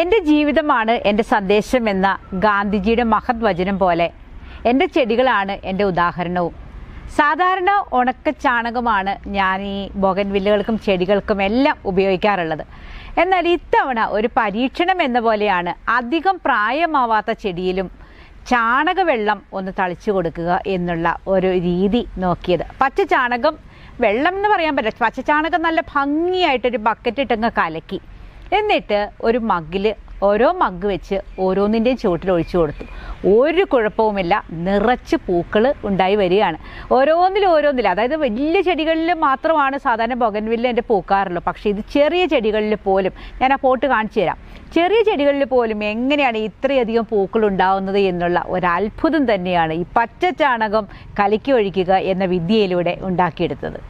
എൻ്റെ ജീവിതമാണ് എൻ്റെ സന്ദേശം എന്ന ഗാന്ധിജിയുടെ മഹത് വചനം പോലെ എൻ്റെ ചെടികളാണ് എൻ്റെ ഉദാഹരണവും. സാധാരണ ഉണക്ക ചാണകമാണ് ഞാൻ ഈ ബൊഗൻവില്ലകൾക്കും ചെടികൾക്കും എല്ലാം ഉപയോഗിക്കാറുള്ളത്. എന്നാൽ ഇത്തവണ ഒരു പരീക്ഷണം എന്ന പോലെയാണ് അധികം പ്രായമാവാത്ത ചെടിയിലും ചാണകവെള്ളം ഒന്ന് തളിച്ചു കൊടുക്കുക എന്നുള്ള ഒരു രീതി നോക്കിയത്. പച്ച ചാണകം വെള്ളം എന്ന് പറയാൻ പറ്റില്ല, പച്ച ചാണകം നല്ല ഭംഗിയായിട്ടൊരു ബക്കറ്റ് ഇട്ടങ്ങ് കലക്കി, എന്നിട്ട് ഒരു മഗ്ഗിൽ ഓരോ മഗ്ഗ് വെച്ച് ഓരോന്നിൻ്റെയും ചുവട്ടിൽ ഒഴിച്ചു കൊടുത്തു. ഒരു കുഴപ്പവുമില്ല, നിറച്ച് പൂക്കൾ ഉണ്ടായി വരികയാണ്. ഓരോന്നിലും അതായത് വലിയ ചെടികളിൽ മാത്രമാണ് സാധാരണ ബൊഗൻവില്ല എൻ്റെ പൂക്കാറുള്ളൂ. പക്ഷേ ഇത് ചെറിയ ചെടികളിൽ പോലും, ഞാൻ ആ പോട്ട് കാണിച്ചു തരാം, ചെറിയ ചെടികളിൽ പോലും എങ്ങനെയാണ് ഇത്രയധികം പൂക്കൾ ഉണ്ടാവുന്നത് എന്നുള്ള ഒരത്ഭുതം തന്നെയാണ് ഈ പച്ച ചാണകം കലക്കി ഒഴിക്കുക എന്ന വിദ്യയിലൂടെ ഉണ്ടാക്കിയെടുത്തത്.